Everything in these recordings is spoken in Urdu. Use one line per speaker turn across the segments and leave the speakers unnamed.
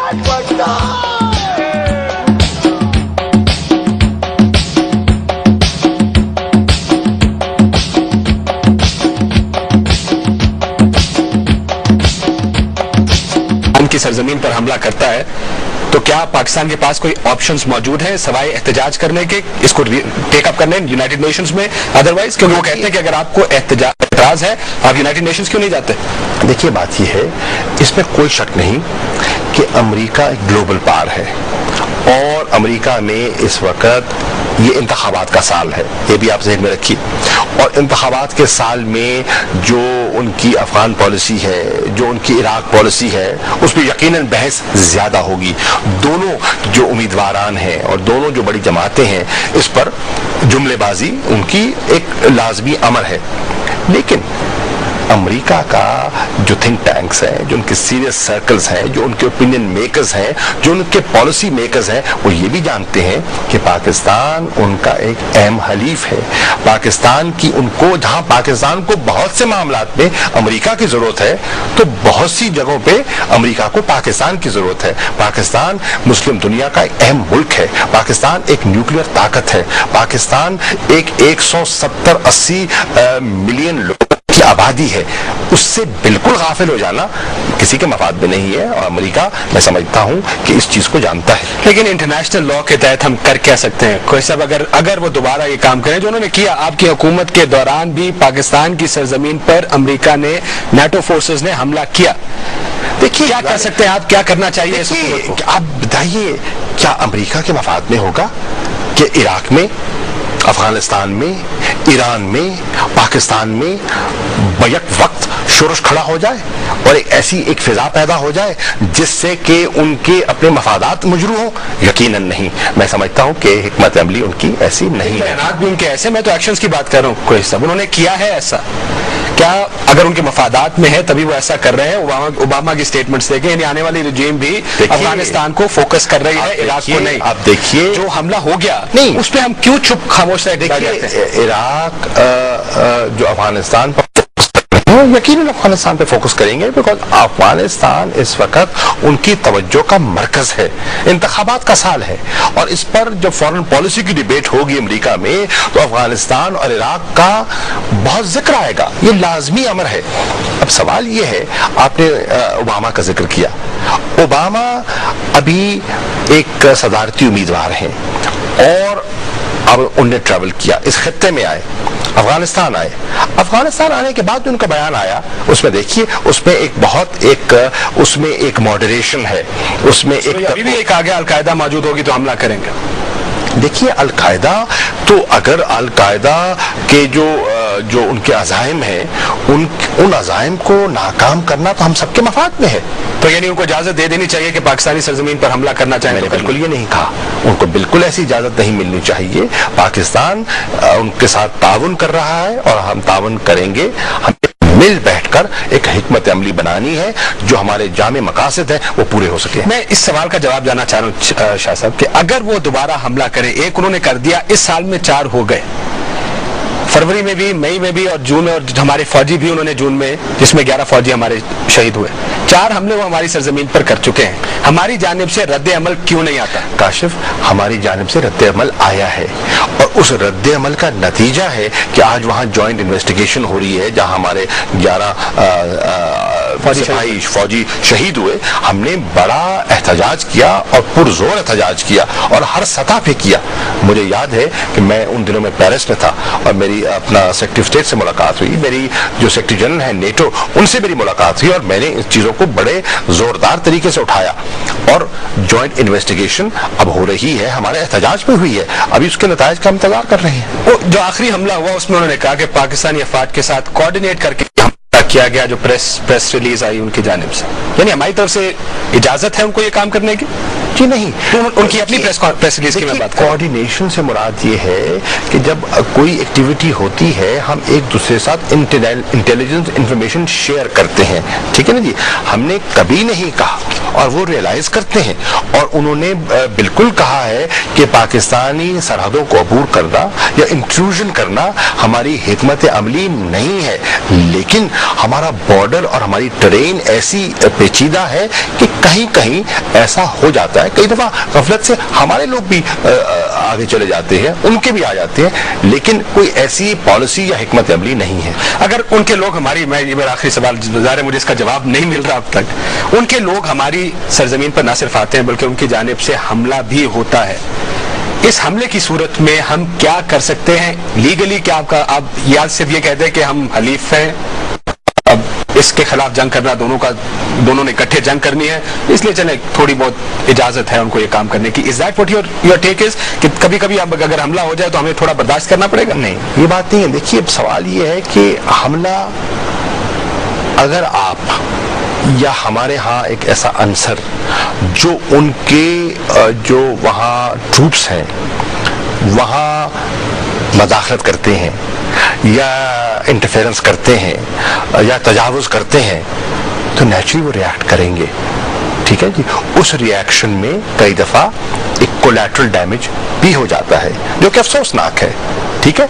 کی سرزمین پر حملہ کرتا ہے تو کیا پاکستان کے پاس کوئی آپشنز موجود ہیں سوائے احتجاج کرنے کے، اس کو ٹیک اپ کرنے یونائٹڈ نیشنز میں؟ ادروائز کیونکہ وہ کہتے ہیں کہ اگر آپ کو اعتراض ہے آپ یونائٹڈ نیشنز کیوں نہیں جاتے؟
دیکھیے بات یہ ہے، اس میں کوئی شک نہیں کہ امریکہ ایک گلوبل پاور ہے، اور امریکہ میں اس وقت یہ انتخابات کا سال ہے، یہ بھی آپ ذہن میں رکھیے، اور انتخابات کے سال میں جو ان کی افغان پالیسی ہے، جو ان کی عراق پالیسی ہے، اس پہ یقیناً بحث زیادہ ہوگی۔ دونوں جو امیدواران ہیں اور دونوں جو بڑی جماعتیں ہیں، اس پر جملے بازی ان کی ایک لازمی امر ہے، لیکن امریکہ کا جو تھنک ٹینکس ہیں، جو ان کے سیریس سرکلز ہیں، جو ان کے اوپینین میکرز ہیں، جو ان کے پالیسی میکرز ہیں، وہ یہ بھی جانتے ہیں کہ پاکستان ان کا ایک اہم حلیف ہے۔ پاکستان کی ان کو، جہاں پاکستان کو بہت سے معاملات میں امریکہ کی ضرورت ہے، تو بہت سی جگہوں پہ امریکہ کو پاکستان کی ضرورت ہے۔ پاکستان مسلم دنیا کا ایک اہم ملک ہے، پاکستان ایک نیوکلیئر طاقت ہے، پاکستان ایک 170-80 ملین لوگ کی آبادی ہے، اس سے بالکل غافل ہو جانا کسی کے مفاد میں نہیں ہے، اور امریکہ میں سمجھتا ہوں کہ اس چیز کو جانتا ہے۔
لیکن انٹرنیشنل لا کے تحت ہم کر کیا سکتے ہیں؟ کوئی صاحب اگر وہ دوبارہ یہ کام کریں جو انہوں نے کیا، آپ کی حکومت کے دوران بھی پاکستان کی سرزمین پر امریکہ نے، نیٹو فورسز نے حملہ کیا، دیکھیے کیا کر سکتے ہیں آپ؟ کیا کرنا چاہیے اس حکومت کو؟
آپ بتائیے، کیا امریکہ کے مفاد میں ہوگا کہ عراق میں، افغانستان میں، ایران میں، پاکستان میں بیک وقت شورش کھڑا ہو جائے اور ایسی ایک فضا پیدا ہو جائے جس سے کہ ان کے اپنے مفادات مجروح ہوں؟ یقیناً نہیں۔ میں سمجھتا ہوں کہ حکمت عملی ان کی ایسی نہیں ہے۔
بھی ان کے ایسے، میں تو ایکشنز کی بات کر رہا ہوں، کوئی صاحب انہوں نے کیا ہے ایسا؟ کیا اگر ان کے مفادات میں ہے تبھی وہ ایسا کر رہے ہیں؟ اوباما کی سٹیٹمنٹس دیکھیں، یعنی آنے والی رجیم بھی افغانستان کو فوکس کر رہی ہے، عراق کو نہیں۔
آپ دیکھیے
جو حملہ ہو گیا
نہیں،
اس پہ ہم کیوں چپ خاموش رہے؟ دیکھیے
عراق جو افغانستان پر یقیناً افغانستان پہ فوکس کریں گے، بیکاز افغانستان اس وقت ان کی توجہ کا مرکز ہے، انتخابات کا سال ہے، اور اس پر جب فارن پالیسی کی ڈیبیٹ ہوگی امریکہ میں تو افغانستان اور عراق کا بہت ذکر آئے گا، یہ لازمی امر ہے۔ اب سوال یہ ہے، آپ نے اوباما کا ذکر کیا، اوباما ابھی ایک صدارتی امیدوار ہیں، اور اب انہوں نے ٹریول کیا، اس خطے میں آئے، افغانستان آئے، افغانستان آنے کے بعد ان کا بیان آیا، اس میں دیکھیے اس میں ایک ماڈریشن ہے، اس میں
ابھی بھی ایک آگے القاعدہ موجود ہوگی تو حملہ کریں گے۔
دیکھیے القاعدہ تو، اگر القاعدہ کے جو ان کے عزائم ہیں، ان عزائم کو ناکام کرنا تو ہم سب کے مفاد میں ہے۔
تو یعنی ان کو اجازت دے دینی چاہیے کہ پاکستانی سرزمین پر حملہ کرنا چاہیں؟
میں نے بالکل یہ نہیں کہا، ان کو بالکل ایسی اجازت نہیں ملنی چاہیے۔ پاکستان ان کے ساتھ تعاون کر رہا ہے اور ہم تعاون کریں گے، ہم مل بیٹھ کر ایک حکمت عملی بنانی ہے جو ہمارے جامع مقاصد ہیں وہ پورے ہو سکے۔
میں اس سوال کا جواب جاننا چاہ رہا ہوں شاہ صاحب کہ اگر وہ دوبارہ حملہ کرے، ایک انہوں نے کر دیا، اس سال میں 4 ہو گئے، فروری میں بھی، مئی میں بھی اور جون میں، اور ہمارے فوجی بھی انہوں نے جون میں، جس میں 11 فوجی ہمارے شہید ہوئے، 4 حملے وہ ہماری سرزمین پر کر چکے ہیں، ہماری جانب سے رد عمل کیوں نہیں آتا؟
کاشف، ہماری جانب سے رد عمل آیا ہے، اور اس رد عمل کا نتیجہ ہے کہ آج وہاں جوائنٹ انویسٹیگیشن ہو رہی ہے، جہاں ہمارے 11 فوجی شہید ہوئے۔ ہم نے بڑا احتجاج کیا اور پرزور احتجاج کیا، اور ہر سطح پہ کیا۔ مجھے یاد ہے کہ میں ان دنوں میں پیرس میں تھا، اور میری اپنا سیکرٹری آف اسٹیٹ سے ملاقات ہوئی، میری جو سیکرٹری جنرل ہیں نیٹو، ان سے میری ملاقات ہوئی، اور میں نے اس چیزوں کو بڑے زوردار طریقے سے اٹھایا، اور جوائنٹ انویسٹیگیشن اب ہو رہی ہے، ہمارے احتجاج پہ ہوئی ہے، ابھی اس کے نتائج کا انتظار کر رہے ہیں۔
وہ جو آخری حملہ ہوا اس میں انہوں نے کہا کہ پاکستانی افواج کے ساتھ کوآرڈینیٹ کر کے کیا گیا، جو پریس ریلیز آئی ان کی جانب سے، یعنی ہماری طرف سے اجازت ہے ان کو یہ کام کرنے کی؟
جی نہیں،
ان کی اپنی پریس ریلیز کی میں بات کر رہا ہوں۔
کوآرڈینیشن سے مراد یہ ہے کہ جب کوئی ایکٹیویٹی ہوتی ہے ہم ایک دوسرے ساتھ انٹیلیجنس انفارمیشن شیئر کرتے ہیں، ٹھیک ہے نا جی۔ ہم نے کبھی نہیں کہا اور وہ ریئلائز کرتے ہیں، اور انہوں نے بالکل کہا ہے کہ پاکستانی سرحدوں کو عبور کرنا یا انٹروژن کرنا ہماری حکمت عملی نہیں ہے، لیکن ہمارا بارڈر اور ہماری ٹرین ایسی پیچیدہ ہے کہ کہیں کہیں ایسا ہو جاتا ہے، کئی دفعہ غفلت سے ہمارے لوگ بھی آگے چلے جاتے ہیں، ان کے بھی آ جاتے ہیں، لیکن کوئی ایسی پالیسی یا حکمت عملی نہیں ہے۔
اگر ان کے لوگ ہماری، یہ میرا آخری سوال، ظاہر ہے مجھے اس کا جواب نہیں مل رہا اب تک، ان کے لوگ ہماری سرزمین پر نہ صرف آتے ہیں بلکہ ان کی جانب سے حملہ بھی ہوتا ہے، اس حملے کی صورت میں ہم کیا کر سکتے ہیں لیگلی؟ کیا آپ یاد صرف یہ کہتے ہیں کہ ہم حلیف ہیں، اب اس کے خلاف جنگ کرنا دونوں نے اکٹھے جنگ کرنی ہے، اس لیے چلیں تھوڑی بہت اجازت ہے ان کو یہ کام کرنے کی، is that what your take is کہ کبھی کبھی اگر حملہ ہو جائے تو ہمیں تھوڑا برداشت کرنا پڑے گا؟
نہیں، یہ بات نہیں ہے۔ دیکھیے اب سوال یہ ہے کہ حملہ، اگر آپ یا ہمارے ہاں ایک ایسا عنصر جو ان کے جو وہاں ٹروپس ہیں وہاں مداخلت کرتے ہیں یا انٹرفیرنس کرتے ہیں یا تجاوز کرتے ہیں تو نیچرلی وہ ریئیکٹ کریں گے، ٹھیک ہے جی۔ اس ریئیکشن میں کئی دفعہ ایک کولیٹرل ڈیمیج بھی ہو جاتا ہے جو کہ افسوسناک ہے، ٹھیک ہے۔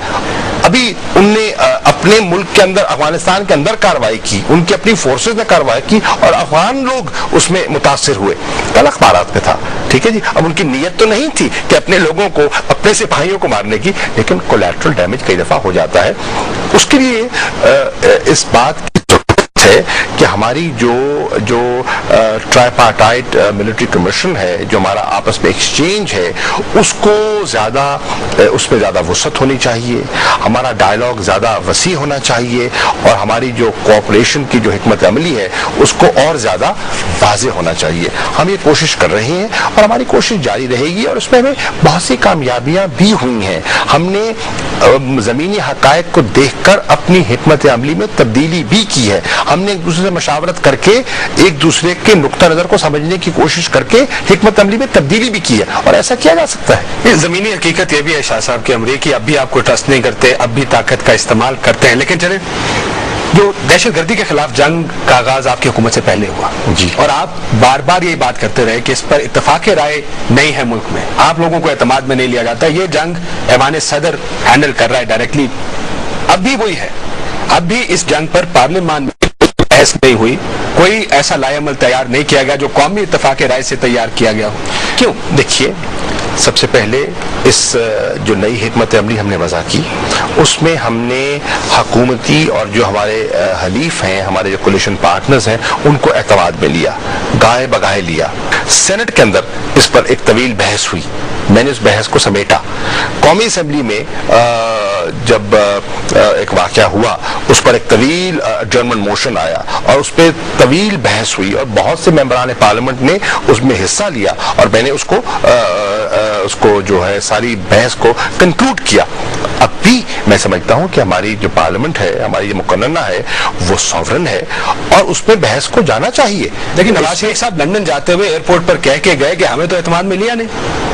ابھی ان نے اپنے ملک کے اندر، افغانستان کے اندر کارروائی کی، ان کی اپنی فورسز نے کارروائی کی اور افغان لوگ اس میں متاثر ہوئے، کل اخبارات میں تھا، ٹھیک ہے جی۔ اب ان کی نیت تو نہیں تھی کہ اپنے لوگوں کو، اپنے سپاہیوں کو مارنے کی، لیکن کولیٹرل ڈیمیج کئی دفعہ ہو جاتا ہے۔ اس کے لیے اس بات کی ضرورت ہے کہ ہماری جو ٹرائیپارٹائٹ ملٹری کمیشن ہے، جو ہمارا آپس میں ایکسچینج ہے، اس کو زیادہ، اس میں زیادہ وسعت ہونی چاہیے، ہمارا ڈائلاگ زیادہ وسیع ہونا چاہیے، اور ہماری جو کوآپریشن کی جو حکمت عملی ہے اس کو اور زیادہ واضح ہونا چاہیے۔ ہم یہ کوشش کر رہے ہیں اور ہماری کوشش جاری رہے گی، اور اس میں ہمیں بہت سی کامیابیاں بھی ہوئی ہیں۔ ہم نے زمینی حقائق کو دیکھ کر اپنی حکمت عملی میں تبدیلی بھی کی ہے، ہم نے ایک دوسرے سے مشاورت کر کے ایک دوسرے کے نقطہ نظر کو سمجھنے کی کوشش کر کے حکمت عملی میں تبدیلی بھی کی ہے، اور ایسا کیا جا سکتا ہے۔
زمینی حقیقت یہ بھی ہے شاہ صاحب کہ امریکی اب بھی آپ کو ٹرسٹ نہیں کرتے، اب بھی طاقت کا استعمال کرتے ہیں، لیکن چلیں جو دہشت گردی کے خلاف جنگ کا آغاز آپ کی حکومت سے پہلے ہوا
جی،
اور آپ بار بار یہی بات کرتے رہے کہ اس پر اتفاق رائے نہیں ہے ملک میں، آپ لوگوں کو اعتماد میں نہیں لیا جاتا، یہ جنگ ایوان صدر ہینڈل کر رہا ہے ڈائریکٹلی، اب بھی وہی ہے، اب بھی اس جنگ پر پارلیمان میں بحث نہیں ہوئی، کوئی ایسا لائے عمل تیار نہیں کیا گیا جو قومی اتفاق رائے سے تیار کیا گیا ہو، کیوں؟
دیکھیے سب سے پہلے اس جو نئی حکمت عملی ہم نے وضع کی، اس میں ہم نے حکومتی اور جو ہمارے حلیف ہیں، ہمارے جو کولیشن پارٹنرز ہیں، ان کو اعتماد میں لیا، گاہے بگاہے لیا۔ سینٹ کے اندر اس پر ایک طویل بحث ہوئی، میں نے اس بحث کو سمیٹا۔ قومی اسمبلی میں جب ایک واقعہ ہوا، اس پر ایک طویل جرمن موشن آیا اور اس پہ طویل بحث ہوئی، اور بہت سے ممبران پارلیمنٹ نے اس میں حصہ لیا، اور میں نے اس کو جو ہے ساری بحث کو کنکلوڈ کیا۔ اب بھی میں سمجھتا ہوں کہ ہماری جو پارلیمنٹ ہے، ہماری جو مقننہ ہے، وہ سوورن ہے، اور اس میں بحث کو جانا چاہیے۔
لیکن نواز شریف صاحب لندن جاتے ہوئے ایئرپورٹ پر کہہ کے گئے کہ ہمیں تو اعتماد میں لیا نہیں۔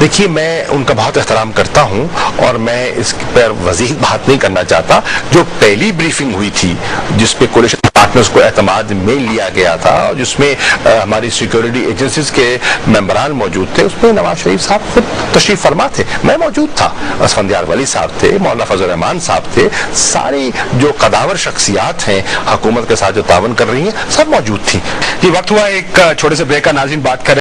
دیکھیے میں ان کا بہت احترام کرتا ہوں، اور میں اس پر وضاحت بات نہیں کرنا چاہتا۔ جو پہلی بریفنگ ہوئی تھی جس پہ کولیشن پارٹنرز کو اعتماد میں لیا گیا تھا، اور جس میں ہماری سیکورٹی ایجنسیز کے ممبران موجود تھے، اس میں نواز شریف صاحب خود تشریف فرما تھے، میں موجود تھا، اسفندیار ولی صاحب تھے، مولانا فضل الرحمان صاحب تھے، ساری جو قداور شخصیات ہیں حکومت کے ساتھ جو تعاون کر رہی ہیں، سب موجود تھیں۔
یہ وقت ہوا ایک چھوٹے سے بریک کا، ناظرین بات کریں